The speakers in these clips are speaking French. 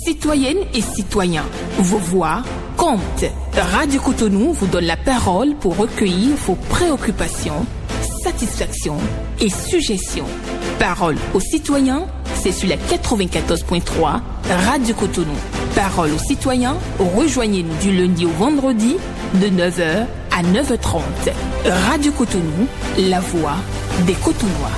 Citoyennes et citoyens, vos voix comptent. Radio Cotonou vous donne la parole pour recueillir vos préoccupations, satisfactions et suggestions. Parole aux citoyens, c'est sur la 94.3 Radio Cotonou. Parole aux citoyens, rejoignez-nous du lundi au vendredi de 9h à 9h30. Radio Cotonou, la voix des Cotonnois.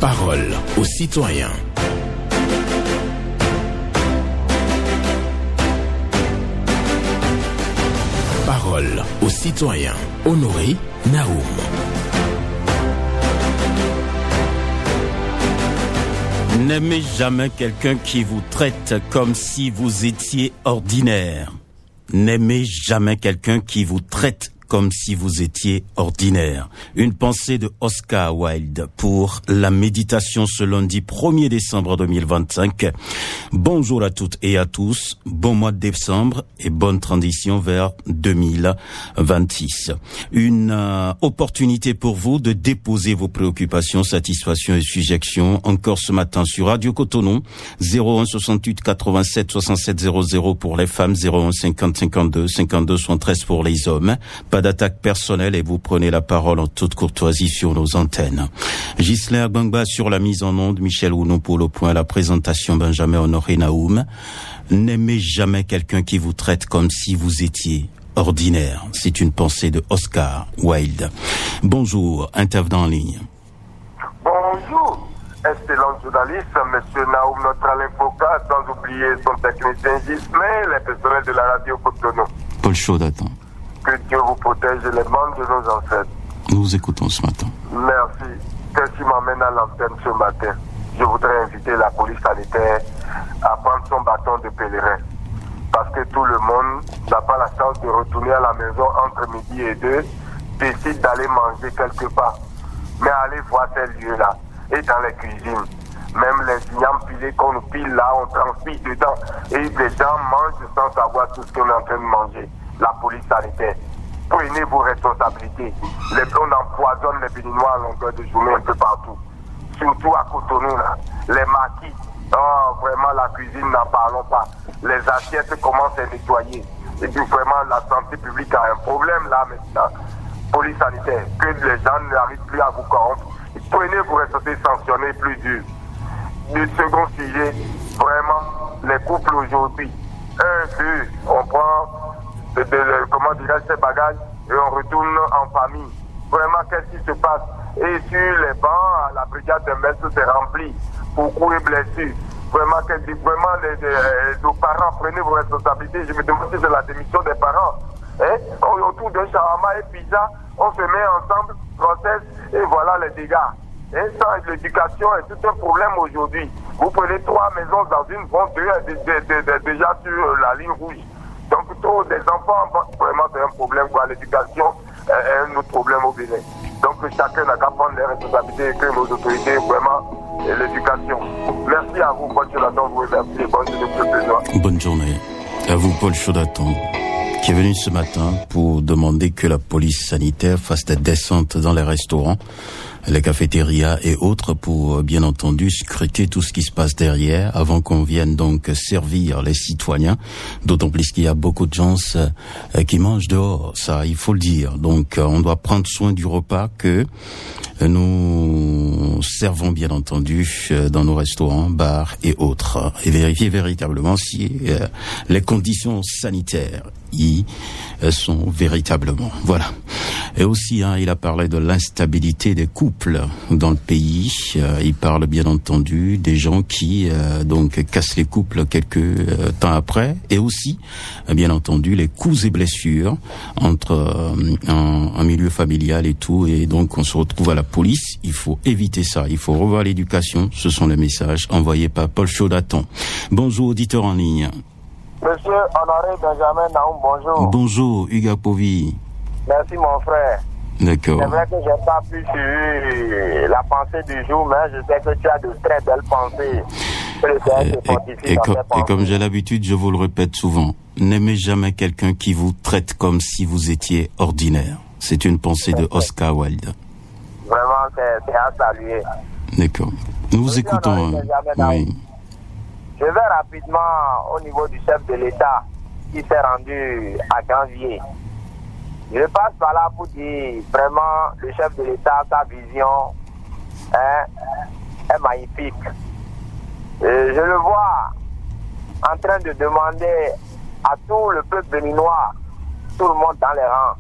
Parole aux citoyens. Parole aux citoyens. Honoré Naoum. N'aimez jamais quelqu'un qui vous traite comme si vous étiez ordinaire. N'aimez jamais quelqu'un qui vous traite comme si vous étiez ordinaire. Une pensée de Oscar Wilde pour la méditation ce lundi 1er décembre 2025. Bonjour à toutes et à tous, bon mois de décembre et bonne transition vers 2026. Une opportunité pour vous de déposer vos préoccupations, satisfactions et suggestions encore ce matin sur Radio Cotonou, 01 68 87 67 00 pour les femmes, 01 50 52 52 73 pour les hommes. Pas d'attaque personnelle et vous prenez la parole en toute courtoisie sur nos antennes. Ghislain Agbangba sur la mise en onde, Michel Ounou pour le point, la présentation, Benjamin Honoré Naoum. N'aimez jamais quelqu'un qui vous traite comme si vous étiez ordinaire. C'est une pensée de Oscar Wilde. Bonjour, intervenant en ligne. Bonjour, excellent journaliste, monsieur Naoum, notre Alain Foucault, sans oublier son technicien Ghislain, les personnels de la radio Cotonou. Paul Chaudatin. Que Dieu vous protège et les membres de nos ancêtres. Nous vous écoutons ce matin. Merci. Qu'est-ce qui m'amène à l'antenne ce matin? Je voudrais inviter la police sanitaire à prendre son bâton de pèlerin. Parce que tout le monde n'a pas la chance de retourner à la maison entre midi et 2, décide d'aller manger quelque part. Mais allez voir ces lieux-là et dans les cuisines. Même les ignames pilés qu'on nous pile là, on transpire dedans. Et les gens mangent sans savoir tout ce qu'on est en train de manger. La police sanitaire, prenez vos responsabilités. On empoisonne les Béninois à longueur de journée un peu partout. Surtout à Cotonou, là. Les maquis. Oh, vraiment, la cuisine, n'en parlons pas. Les assiettes commencent à nettoyer. Et puis vraiment, la santé publique a un problème là maintenant. Police sanitaire, que les gens n'arrivent plus à vous corrompre. Prenez vos responsabilités, sanctionnez plus dur. Du second sujet, vraiment, les couples aujourd'hui. On prend comment dirais-je, ces bagages et on retourne en famille. Vraiment, qu'est-ce qui se passe? Et sur les bancs, la brigade de maîtres s'est remplie pour courir blessés. Vraiment, nos parents, prenez vos responsabilités. Je me demande si c'est la démission des parents. Autour d'un shawarma et pizza, on se met ensemble, processe, et voilà les dégâts. Sans l'éducation est tout un problème aujourd'hui. Vous prenez 3 maisons dans une vente, 2 déjà sur la ligne rouge. Donc, trop des enfants, vraiment, c'est un problème, quoi. L'éducation est un autre problème au Bénin. Donc, chacun n'a qu'à prendre les responsabilités et que nos autorités, vraiment, et l'éducation. Merci à vous, Paul Chaudaton, vous remercie et bonne journée. Bonne journée. À vous, Paul Chaudaton, qui est venu ce matin pour demander que la police sanitaire fasse des descentes dans les restaurants, les cafétérias et autres pour, bien entendu, scruter tout ce qui se passe derrière avant qu'on vienne donc servir les citoyens. D'autant plus qu'il y a beaucoup de gens qui mangent dehors, ça, il faut le dire. Donc, on doit prendre soin du repas que nous servons, bien entendu, dans nos restaurants, bars et autres. Et vérifier véritablement si les conditions sanitaires y sont véritablement. Voilà. Et aussi, il a parlé de l'instabilité des couples dans le pays. Il parle bien entendu des gens qui donc cassent les couples quelques temps après. Et aussi, bien entendu, les coups et blessures entre un milieu familial et tout. Et donc, on se retrouve à la police. Il faut éviter ça. Il faut revoir l'éducation. Ce sont les messages envoyés par Paul Chaudaton. Bonjour, auditeur en ligne. Monsieur Honoré Benjamin Naoum, bonjour. Bonjour, Hugo Povi. Merci, mon frère. D'accord. C'est vrai que je n'ai pas pu suivre la pensée du jour, mais je sais que tu as de très belles pensées. Et comme j'ai l'habitude, je vous le répète souvent, n'aimez jamais quelqu'un qui vous traite comme si vous étiez ordinaire. C'est une pensée de Oscar Wilde. Vraiment, c'est à saluer. D'accord. Nous vous écoutons. Oui. Je vais rapidement au niveau du chef de l'État qui s'est rendu à Ganvier. Je passe par là pour dire vraiment le chef de l'État, sa vision est magnifique. Je le vois en train de demander à tout le peuple béninois, tout le monde dans les rangs.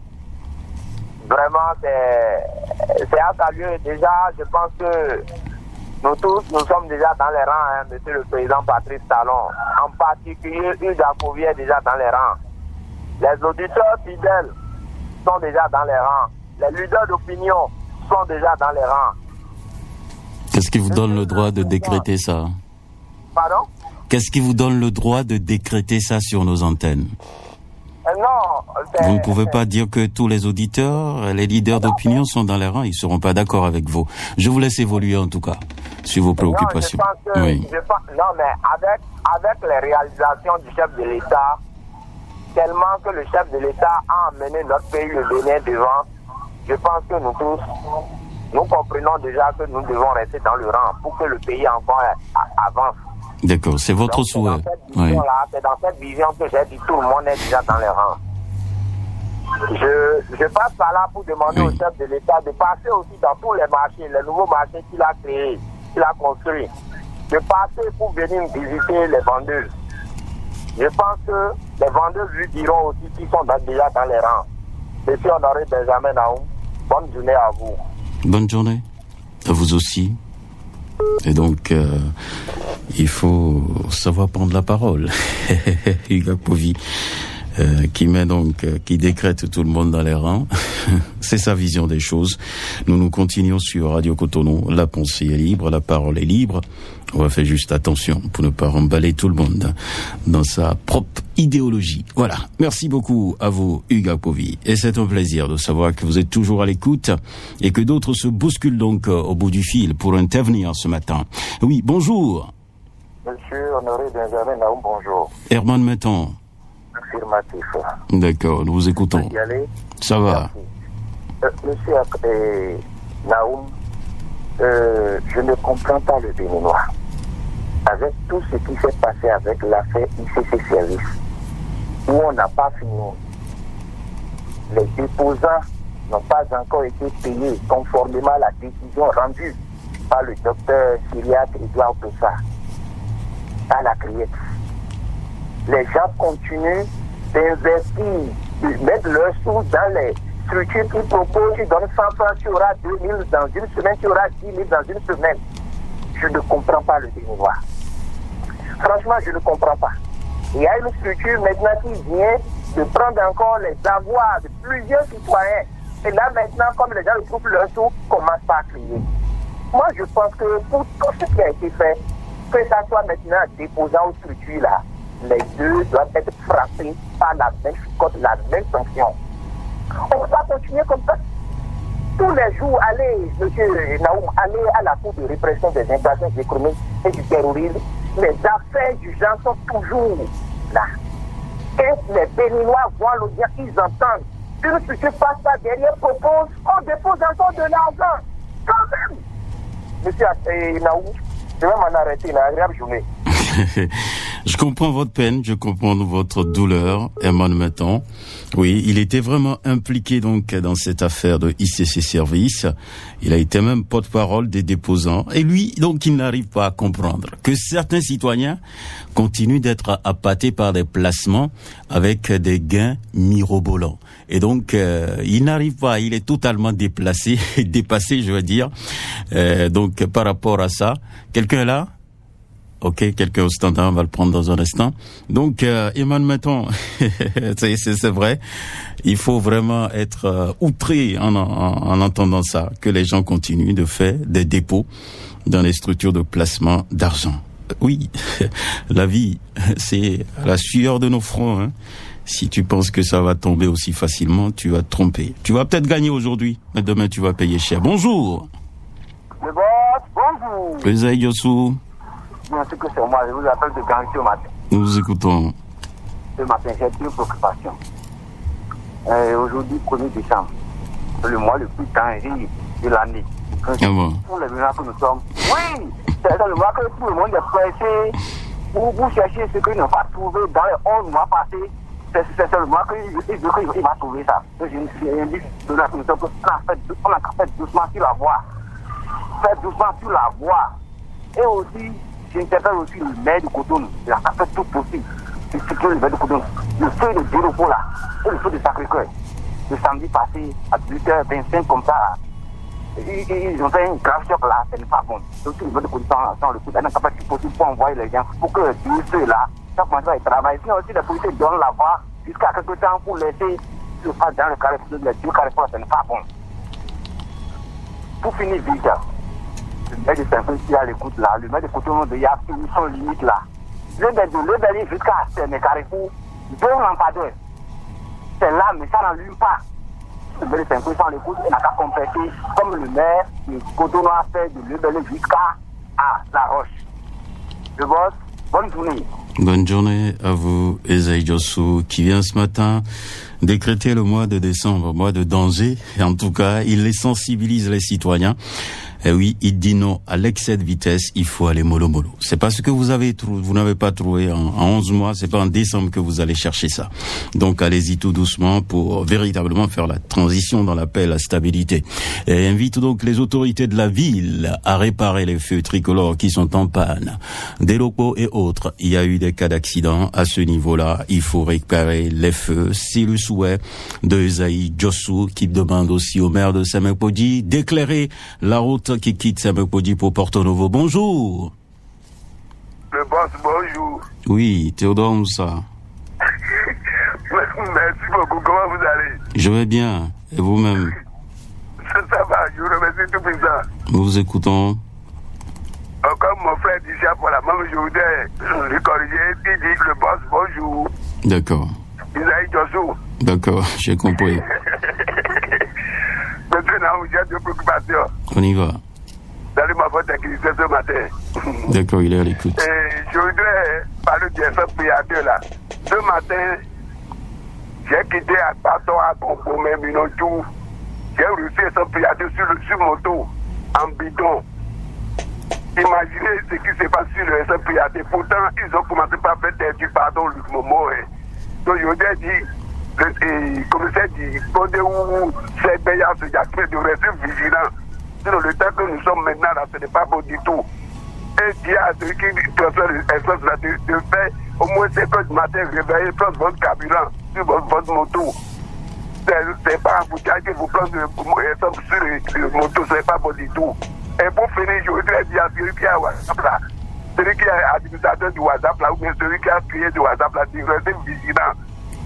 Vraiment, c'est à saluer. Déjà, je pense que nous tous, nous sommes déjà dans les rangs, monsieur le président Patrice Talon. En particulier, Hugues Apovi est déjà dans les rangs. Les auditeurs fidèles sont déjà dans les rangs. Les leaders d'opinion sont déjà dans les rangs. Qu'est-ce qui vous donne le droit de décréter ça? Pardon? Qu'est-ce qui vous donne le droit de décréter ça sur nos antennes? Non. Vous ne pouvez pas dire que tous les auditeurs, les leaders d'opinion sont dans les rangs, ils ne seront pas d'accord avec vous. Je vous laisse évoluer en tout cas sur vos préoccupations. Non, je pense que, non, mais avec les réalisations du chef de l'État, tellement que le chef de l'État a amené notre pays, le Bénin, devant, je pense que nous tous, nous comprenons déjà que nous devons rester dans le rang pour que le pays encore avance. D'accord, c'est votre souhait. C'est dans cette vision que j'ai dit tout le monde est déjà dans les rangs. Je passe par là pour demander au chef de l'État de passer aussi dans tous les marchés, les nouveaux marchés qu'il a créés, qu'il a construits, de passer pour venir visiter les vendeuses. Je pense que les vendeuses lui diront aussi qu'ils sont déjà dans les rangs. Monsieur Honoré Benjamin Naoum, bonne journée à vous. Bonne journée. À vous aussi. Et donc, il faut savoir prendre la parole. Hugues Apovi, qui décrète tout le monde dans les rangs. C'est sa vision des choses. Nous continuons sur Radio Cotonou. La pensée est libre, la parole est libre. On va faire juste attention pour ne pas remballer tout le monde dans sa propre idéologie. Voilà. Merci beaucoup à vous, Hugues Apovi. Et c'est un plaisir de savoir que vous êtes toujours à l'écoute et que d'autres se bousculent donc au bout du fil pour intervenir ce matin. Oui, bonjour. Monsieur Honoré Benjamin Naoum, bonjour. Herman Metton. Affirmatif. D'accord, nous vous écoutons. Ça va. Monsieur Naoum, je ne comprends pas le Béninois. Avec tout ce qui s'est passé avec l'affaire ICC Service, où on n'a pas fini, les déposants n'ont pas encore été payés conformément à la décision rendue par le docteur Cyriaque Edouard Bessa à la Criette. Les gens continuent d'investir, de mettre leurs sous dans les structures qui proposent, qui donnent 100 francs, tu auras 2000 dans une semaine, tu auras 10 000 dans une semaine. Je ne comprends pas le Béninois. Franchement, je ne comprends pas. Il y a une structure maintenant qui vient de prendre encore les avoirs de plusieurs citoyens. Et là maintenant, comme les gens retrouvent leurs sous, commencent pas à crier. Moi, je pense que pour tout ce qui a été fait, que ça soit maintenant déposant aux structures là, les deux doivent être frappés par la même cote, la même sanction. On ne peut pas continuer comme ça. Tous les jours, allez, monsieur Naoum, allez à la Cour de répression des infractions économiques et du terrorisme. Les affaires du genre sont toujours là. Et les Béninois voient l'audience, ils entendent. Une structure passe par derrière, propose, on dépose encore de l'argent. Quand même. Monsieur Naoum, je vais m'en arrêter, une agréable journée. Je comprends votre peine, je comprends votre douleur, Herman Metton. Oui, il était vraiment impliqué donc dans cette affaire de ICC Service. Il a été même porte-parole des déposants. Et lui, donc, il n'arrive pas à comprendre que certains citoyens continuent d'être appâtés par des placements avec des gains mirobolants. Et donc, il n'arrive pas, il est totalement déplacé, dépassé, je veux dire. Donc, par rapport à ça, quelqu'un est là? Ok, quelqu'un au standard, on va le prendre dans un instant. Donc, Herman Metton, c'est vrai, il faut vraiment être outré en entendant ça, que les gens continuent de faire des dépôts dans les structures de placement d'argent. Oui, la vie, c'est la sueur de nos fronts. Hein. Si tu penses que ça va tomber aussi facilement, tu vas te tromper. Tu vas peut-être gagner aujourd'hui, mais demain tu vas payer cher. Bonjour. Le boss, bonjour. Yossou. bien sûr que c'est moi, je vous appelle de Gangui ce matin. Nous vous écoutons. Ce matin, j'ai deux préoccupations. Aujourd'hui, 1er décembre, c'est le mois le plus dangereux de l'année. Ah bon? Pour les mineurs que nous sommes. Oui, c'est le mois que tout le monde est pressé pour chercher ce qu'ils n'ont pas trouvé dans les 11 mois passés. C'est le mois qu'il va trouver ça. Je me suis dit, on a fait doucement sur la voie. Faites doucement sur la voie. Et aussi, j'interpelle aussi le maire de Cotonou. Il a fait tout possible. C'est le maire de Cotonou. Le feu de Doropo là, et le feu de Sacré-Cœur. Le samedi passé, à 18h25 comme ça, ils ont fait une grave choc là, ce n'est pas bon. Donc, le maire de Cotonou, sans le coup, il n'a pas fait tout possible pour envoyer les gens, pour que tous ceux-là, chaque mois, ils travaillent. Sinon aussi, les policiers donnent la voie jusqu'à quelque temps pour laisser le pas dans le carré, les deux carrés, ce n'est pas bon. Pour finir vite, le maire de Saint-François à l'écoute là, le maire de Cotonou, il y a son limite là. Le berger jusqu'à mes carrefours, deux lampadaires. C'est là, mais ça n'allume pas. Le maire de Saint-François à l'écoute, il n'a qu'à compléter comme le maire de Cotonou a fait de le berger jusqu'à La Roche. Je bosse, bonne journée. Bonne journée à vous, Esaïe Djossou, qui vient ce matin décréter le mois de décembre, mois de danger. Et en tout cas, il sensibilise les citoyens. Et oui, il dit non à l'excès de vitesse, il faut aller mollo mollo. C'est pas ce que vous n'avez pas trouvé en 11 mois, c'est pas en décembre que vous allez chercher ça. Donc allez-y tout doucement pour véritablement faire la transition dans la paix et la stabilité. Et invite donc les autorités de la ville à réparer les feux tricolores qui sont en panne. Des locaux et autres, il y a eu des cas d'accident à ce niveau-là, il faut réparer les feux. C'est le souhait de Esaïe Djossou qui demande aussi au maire de Semekpodji d'éclairer la route qui quitte Semekpodji pour Porto Novo. Bonjour. Le boss, bonjour. Oui, Théodore Moussa. Merci beaucoup. Comment vous allez? Je vais bien. Et vous-même? Ça va, je vous remercie tout puissant. Nous vous écoutons. Comme mon frère dit ça pour la même, je voudrais lui corriger. Il dit le boss, bonjour. D'accord. Esaïe Djossou. D'accord, j'ai compris. Maintenant, j'ai deux préoccupations. On y va. Salut ma faute inquiétude ce matin. D'accord, il est à l'écoute. Je voudrais parler de ce priateur là. Ce matin, j'ai quitté à Baton à Compo, Minotou. J'ai reçu ce priateur sur moto, en bidon. Imaginez ce qui se passe sur le priateur. Pourtant, ils ont commencé par faire du pardon le moment. Donc, je voudrais dire, le commissaire dit, où c'est payant, c'est de rester vigilant. Sinon, le temps que nous sommes maintenant là, ce n'est pas bon du tout. Et dire à celui qui transfère l'essence là, de faire au moins 5 heures du matin, réveiller, prendre votre carburant sur votre moto. C'est pas un bouteille que vous prenez l'essence sur le moto, ce n'est pas bon du tout. Et pour finir, je voudrais dire à celui qui a WhatsApp là, celui qui est administrateur du WhatsApp là, ou bien celui qui a créé du WhatsApp là, de rester vigilant.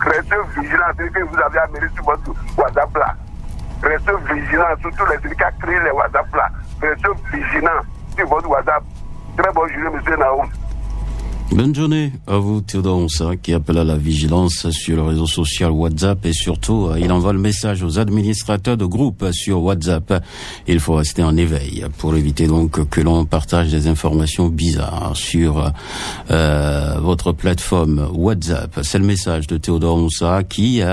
Restez vigilant, c'est ce que vous avez amené sur votre WhatsApp là. Restez vigilant, surtout celui qui a créé les WhatsApp là. Restez vigilant sur votre WhatsApp. Très bonne journée, monsieur Naoum. Bonne journée à vous, Théodore Moussa, qui appelle à la vigilance sur le réseau social WhatsApp et surtout, il envoie le message aux administrateurs de groupe sur WhatsApp. Il faut rester en éveil pour éviter donc que l'on partage des informations bizarres sur votre plateforme WhatsApp. C'est le message de Théodore Moussa qui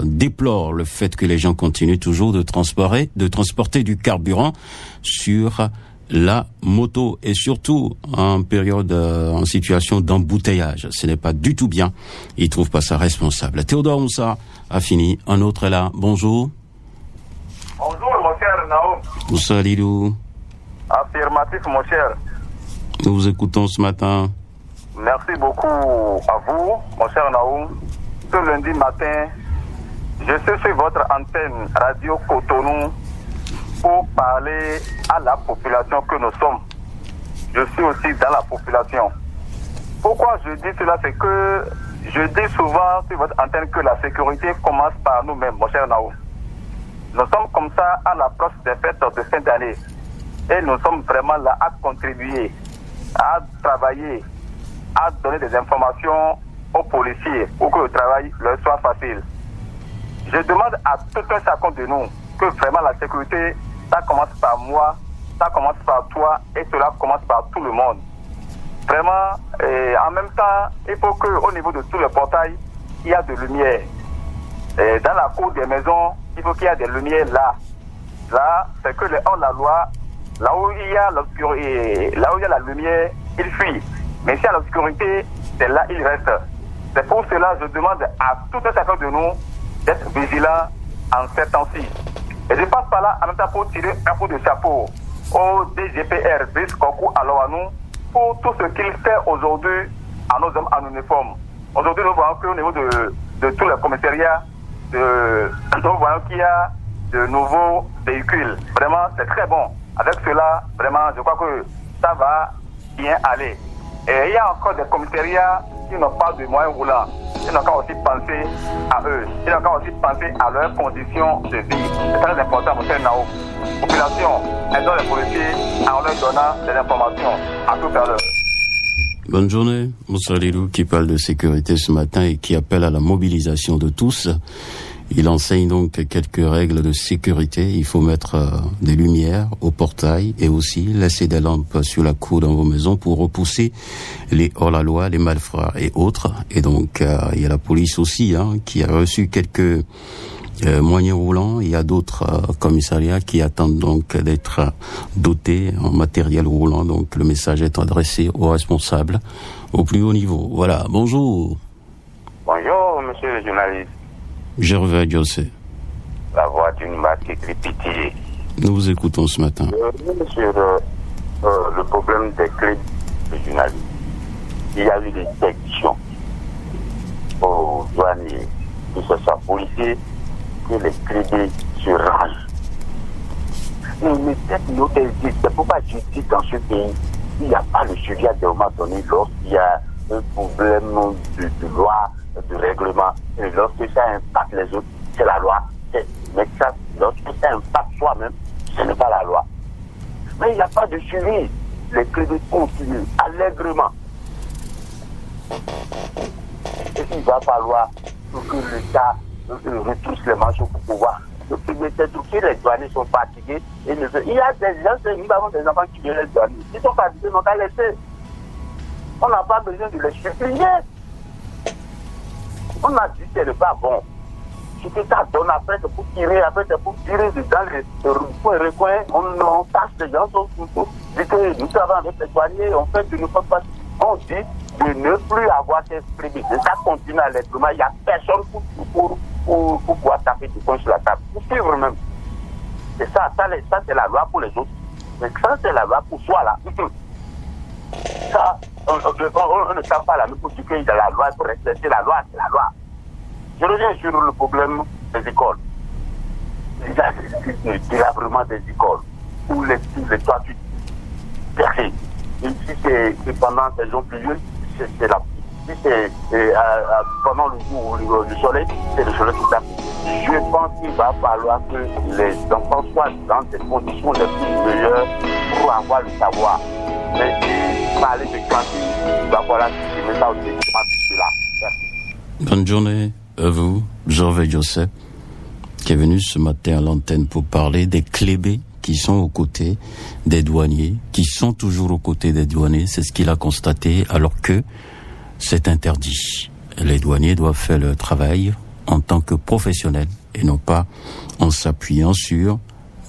déplore le fait que les gens continuent toujours de transporter du carburant sur la moto et surtout en période, en situation d'embouteillage. Ce n'est pas du tout bien. Il trouve pas ça responsable. Théodore Moussa a fini. Un autre est là. Bonjour. Bonjour, mon cher Naoum. Moussa Lilou. Affirmatif, mon cher. Nous vous écoutons ce matin. Merci beaucoup à vous, mon cher Naoum. Ce lundi matin, je suis sur votre antenne Radio Cotonou pour parler à la population que nous sommes. Je suis aussi dans la population. Pourquoi je dis cela, c'est que je dis souvent sur votre antenne que la sécurité commence par nous-mêmes, mon cher Naoum. Nous sommes comme ça à l'approche des fêtes de fin d'année. Et nous sommes vraiment là à contribuer, à travailler, à donner des informations aux policiers pour que le travail leur soit facile. Je demande à tout un chacun de nous que vraiment la sécurité, ça commence par moi, ça commence par toi et cela commence par tout le monde. Vraiment, et en même temps, il faut qu'au niveau de tous les portails, il y a de lumière. Et dans la cour des maisons, il faut qu'il y ait des lumières là. Là, c'est que les hors-la-loi, là où il y a l'obscurité, là où il y a la lumière, il fuit. Mais si il y a l'obscurité, c'est là il reste. C'est pour cela que je demande à tout un chacun de nous d'être vigilants en ces temps-ci. Et je passe par là en même temps pour tirer un coup de chapeau au DGPR, Brice Kokou Aloanou, pour tout ce qu'il fait aujourd'hui à nos hommes en uniforme. Aujourd'hui, nous voyons qu'au niveau de tous les commissariats, nous voyons qu'il y a de nouveaux véhicules. Vraiment, c'est très bon. Avec cela, vraiment, je crois que ça va bien aller. Et il y a encore des commissariats qui n'ont pas de moyens roulants. Ils n'ont qu'à aussi penser à eux. Ils n'ont qu'à aussi penser à leurs conditions de vie. C'est très important, M. Nao. Population, aidons les policiers en leur donnant des informations. À tout à l'heure. Bonne journée, Moussa Lilou, qui parle de sécurité ce matin et qui appelle à la mobilisation de tous. Il enseigne donc quelques règles de sécurité. Il faut mettre des lumières au portail et aussi laisser des lampes sur la cour dans vos maisons pour repousser les hors-la-loi, les malfrats et autres. Et donc, il y a la police aussi qui a reçu quelques moyens roulants. Il y a d'autres commissariats qui attendent donc d'être dotés en matériel roulant. Donc, le message est adressé aux responsables au plus haut niveau. Voilà, bonjour. Bonjour, monsieur le journaliste. Gervais Diossé. La voix d'une marque qui crie pitié. Nous vous écoutons ce matin. Sur le problème des clés de journalistes, il y a eu des sections aux douaniers, que ce soit policiers, que les clés se rangent. Mais cette note existe. C'est pourquoi je dis dans ce pays, il n'y a pas le suivi à des moments donnés lorsqu'il y a un problème de loi, de règlement, et lorsque ça impacte les autres, c'est la loi. Mais ça, lorsque ça impacte soi-même, ce n'est pas la loi. Mais il n'y a pas de suivi. Les crédits continuent allègrement. Et il va falloir que l'État retrousse les manches pour pouvoir. Les douaniers sont fatigués. Il y a des gens, nous avons des enfants qui viennent les douaniers. Ils sont fatigués, ils n'ont qu'à laisser. On n'a pas besoin de les supplier. On a dit que ce n'est pas bon. Ce que ça donne après, c'est pour tirer, dans les recoins, on tasse les gens, on dit que nous travaillons avec les douaniers, on fait de nous pas. On dit de ne plus avoir ces prémices. Et ça continue allègrement. Il n'y a personne pour pouvoir taper du poing sur la table. Pour suivre même. Et ça c'est la loi pour les autres. Mais ça, c'est la loi pour soi, là. Ça, on ne tape pas la main pour dire qu'il y a la loi, pour respecter la loi, c'est la loi. Je reviens sur le problème des écoles. Il y a le délabrement des écoles, où les toits percés. Et si c'est pendant la saison pluvieuse, c'est la pluie. Si c'est pendant le jour du soleil, c'est le soleil qui tape. Je pense qu'il va falloir que les enfants soient dans des conditions les plus meilleures pour avoir le savoir. Mais si parler de cantine, il va falloir que je mette ça au détriment de cela. Merci. Bonne journée à vous, Gervais Joseph, qui est venu ce matin à l'antenne pour parler des clébés qui sont aux côtés des douaniers, qui sont toujours aux côtés des douaniers. C'est ce qu'il a constaté, alors que c'est interdit. Les douaniers doivent faire leur travail en tant que professionnels et non pas en s'appuyant sur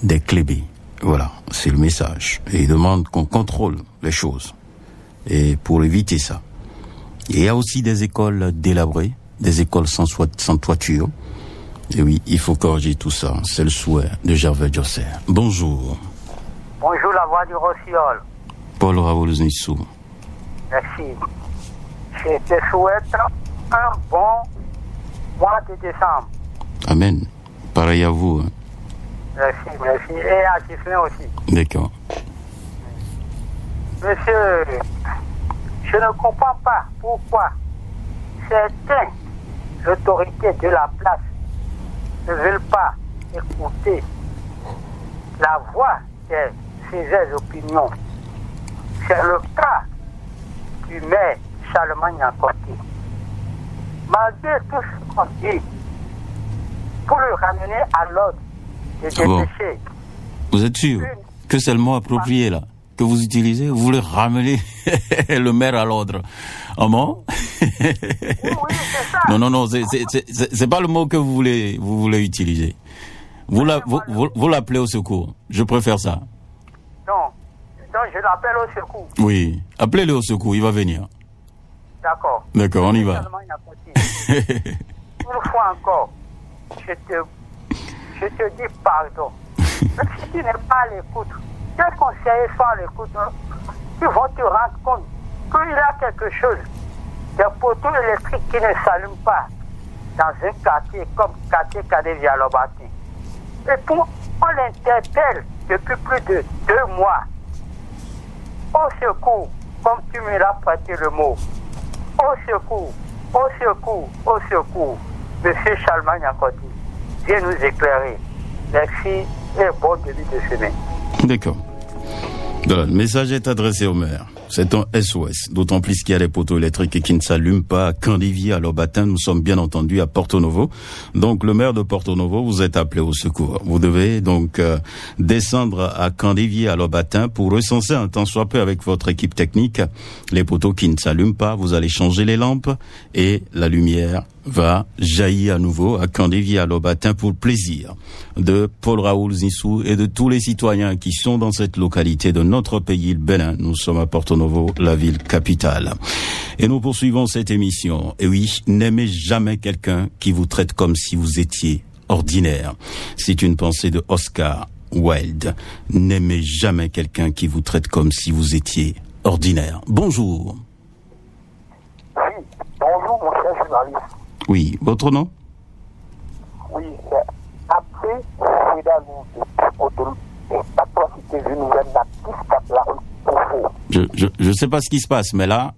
des clébés. Voilà, c'est le message. Et il demande qu'on contrôle les choses. Et pour éviter ça. Et il y a aussi des écoles délabrées, des écoles sans toiture. Et oui, il faut corriger tout ça. C'est le souhait de Gervais Josser. Bonjour. Bonjour, la voix du Rossiol. Paul Raoul Znissou. Merci. Je te souhaite un bon mois de décembre. Amen. Pareil à vous. Merci. Et à Tiffany aussi. D'accord. Monsieur, je ne comprends pas pourquoi certaines autorités de la place ne veulent pas écouter la voix de ces opinions. C'est le cas du maire Charlemagne à côté. Malgré tout ce qu'on dit, pour le ramener à l'ordre et dépêcher. Vous êtes sûr que c'est le mot approprié là? que vous utilisez? Vous voulez ramener le maire à l'ordre? Comment? Oui, c'est ça. Non, c'est pas le mot que vous voulez utiliser. Vous l'appelez au secours. Je préfère ça. Non, je l'appelle au secours. Oui, appelez-le au secours, il va venir. D'accord. D'accord, on y va. Une fois encore, je te dis pardon. Même si tu n'es pas à l'écoute, tes conseillers sont à l'écoute, ils vont te rendre compte qu'il y a quelque chose, des poteaux électriques qui ne s'allument pas dans un quartier comme quartier Kadévi à Lobati. Et puis, on l'interpelle depuis plus de 2 mois. Au secours, comme tu me l'as prêté le mot. Au secours, au secours, au secours. Monsieur Charlemagne Akoti, viens nous éclairer. Merci et bon début de semaine. D'accord. Voilà, le message est adressé au maire. C'est un SOS, d'autant plus qu'il y a des poteaux électriques qui ne s'allument pas à Candivier, à Lobatin. Nous sommes bien entendu à Porto Novo. Donc le maire de Porto Novo, vous êtes appelé au secours. Vous devez donc descendre à Candivier, à Lobatin, pour recenser un tant soit peu avec votre équipe technique les poteaux qui ne s'allument pas. Vous allez changer les lampes et la lumière va jaillir à nouveau à Candivier, à Lobatin, pour le plaisir de Paul Raoul Zissou et de tous les citoyens qui sont dans cette localité de notre pays, le Bénin. Nous sommes à Porto Novo, la ville capitale. Et nous poursuivons cette émission. Et oui, n'aimez jamais quelqu'un qui vous traite comme si vous étiez ordinaire. C'est une pensée de Oscar Wilde. N'aimez jamais quelqu'un qui vous traite comme si vous étiez ordinaire. Bonjour. Oui, bonjour mon cher journaliste. Oui, votre nom? Oui, c'est Abdé Fouidalou de Cotonou. Atrocité nouvelle native Je sais pas ce qui se passe, mais là,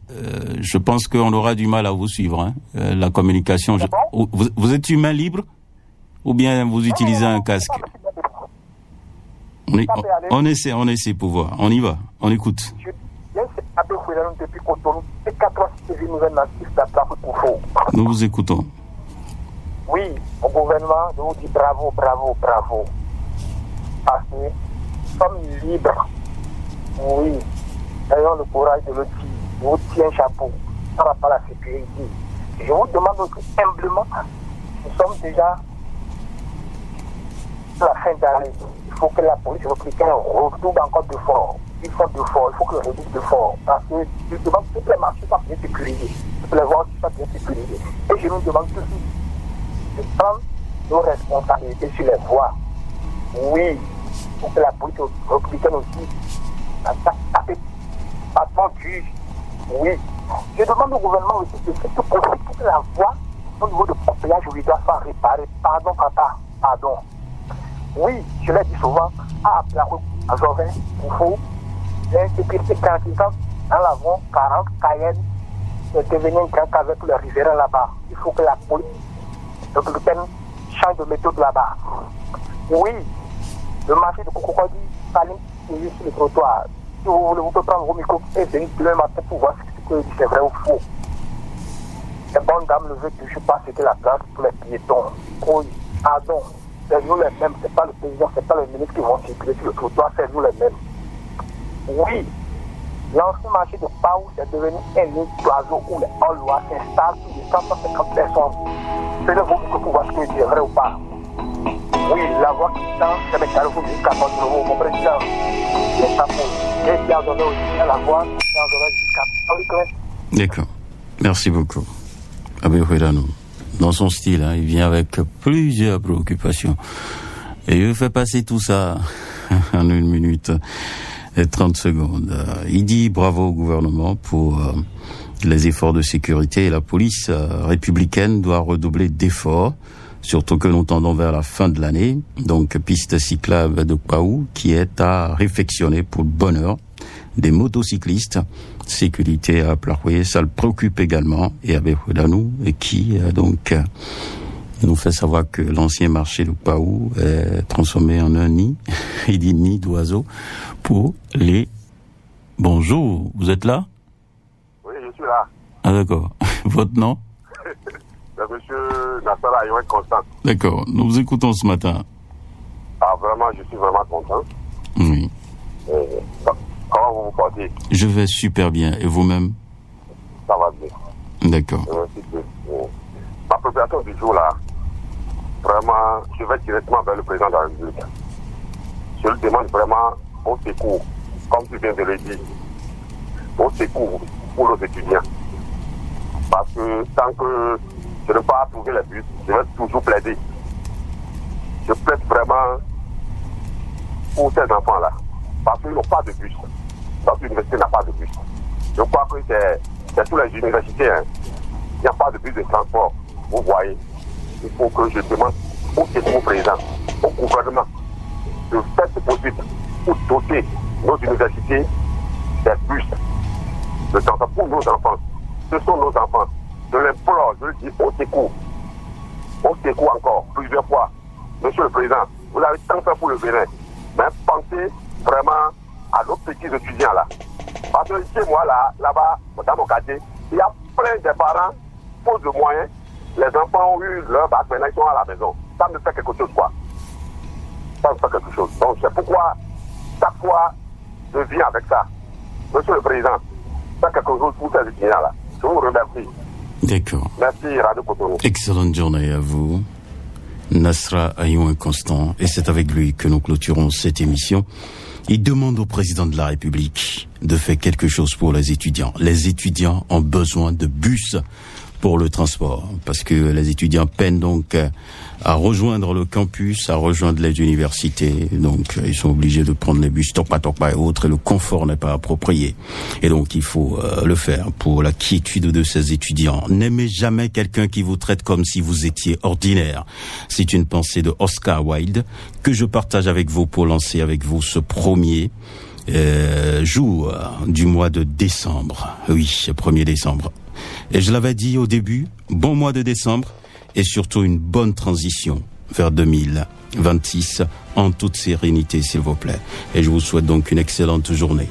je pense qu'on aura du mal à vous suivre. Hein. La communication. Vous êtes humain libre ou bien vous utilisez un casque? On essaie pour voir. On y va. On écoute. Nous vous écoutons. Oui, au gouvernement, je vous dis bravo, bravo, bravo. Parce que nous sommes libres. Oui, ayons le courage de le dire. Je vous tiens chapeau. Ça va pas la sécurité. Je vous demande aussi humblement, nous sommes déjà à la fin d'année. Il faut que la police républicaine retrouve encore de fort. Il faut de fort, il faut que le redouble de fort. Parce que je demande que toutes les marchés soient bien sécurisées. Toutes les voies soient bien sécurisées. Et je nous demande tous de prendre nos responsabilités sur les voies. Oui, il faut que la police républicaine aussi patron juge. Oui. Je demande au gouvernement aussi de faire tout possible pour que la voie au niveau de péage obligatoire soit réparée. Pardon, papa, pardon. Oui, je l'ai dit souvent, à Jovet, Koufou, l'insécurité grandissante, dans l'avant 40 Cayenne, est devenu un grand avec les riverains là-bas. Il faut que la police républicaine change de méthode là-bas. Oui, le marché de Cococodi, Salim, sur le trottoir. Si vous voulez, vous pouvez prendre vos micros et venir le matin pour voir ce que c'est vrai ou faux. Les bonnes dames ne veulent toujours pas céder la place pour les piétons. Oui, pardon, c'est nous les mêmes, c'est pas le président, c'est pas les ministres qui vont circuler sur le trottoir, c'est nous les mêmes. Oui, l'ancien marché de Pau, c'est devenu un nid d'oiseaux où les All-Lois s'installent sur les 150 personnes. C'est le vos micros pour voir ce que c'est vrai ou pas. Oui, la voix qui tend, c'est le carrefour jusqu'à Porto Novo, mon président. C'est ça pour. Et bien donné aussi à la voix, bien donné jusqu'à. D'accord. Merci beaucoup. Abé Fouidalou, dans son style, hein, il vient avec plusieurs préoccupations. Et il fait passer tout ça en 1 minute et 30 secondes. Il dit bravo au gouvernement pour les efforts de sécurité et la police républicaine doit redoubler d'efforts. Surtout que nous tendons vers la fin de l'année, donc piste cyclable de Paou qui est à réfectionner pour le bonheur des motocyclistes. Sécurité à Plaroué, ça le préoccupe également, et avec Fouidalou, et qui donc nous fait savoir que l'ancien marché de Paou est transformé en un nid, il dit nid d'oiseaux, pour les... Bonjour, vous êtes là? Oui, je suis là. Ah d'accord, votre nom? C'est monsieur Nassara Ayouen Constant. D'accord, nous vous écoutons ce matin. Ah, vraiment, je suis vraiment content. Oui. Comment vous vous portez? Je vais super bien. Et vous-même? Ça va bien. D'accord. Ma préparation du jour là, vraiment, je vais directement vers le président de la République. Je lui demande vraiment au secours, comme tu viens de le dire, au secours pour nos étudiants. Parce que tant que je n'ai pas trouvé les bus, je vais toujours plaider. Je plaide vraiment pour ces enfants-là. Parce qu'ils n'ont pas de bus. Parce que l'université n'a pas de bus. Je crois que c'est tous les universités. Hein. Il n'y a pas de bus de transport. Vous voyez, il faut que je demande au secours président, au gouvernement, de faire ce possible pour doter nos universités des bus de transport pour nos enfants. Ce sont nos enfants. Je l'implore, je le dis au secours. Au secours encore, plusieurs fois. Monsieur le Président, vous avez tant fait pour le Bénin. Mais pensez vraiment à nos petits étudiants là. Parce que chez moi là-bas, dans mon quartier, il y a plein de parents, faute de moyens. Les enfants ont eu leur bac, maintenant ils sont à la maison. Ça me fait quelque chose quoi. Ça me fait quelque chose. Donc c'est pourquoi chaque fois je viens avec ça. Monsieur le Président, faites quelque chose pour ces étudiants là. Je vous remercie. D'accord. Merci Radio Cotonou. Excellente journée à vous. Nasra Ayon Constant, et c'est avec lui que nous clôturons cette émission. Il demande au président de la République de faire quelque chose pour les étudiants. Les étudiants ont besoin de bus pour le transport, parce que les étudiants peinent donc à rejoindre le campus, à rejoindre les universités, donc ils sont obligés de prendre les bus Tokpa et autres, et le confort n'est pas approprié. Et donc il faut le faire pour la quiétude de ces étudiants. N'aimez jamais quelqu'un qui vous traite comme si vous étiez ordinaire. C'est une pensée de Oscar Wilde que je partage avec vous pour lancer avec vous ce premier jour du mois de décembre. Oui, 1er décembre. Et je l'avais dit au début, bon mois de décembre et surtout une bonne transition vers 2026 en toute sérénité, s'il vous plaît. Et je vous souhaite donc une excellente journée.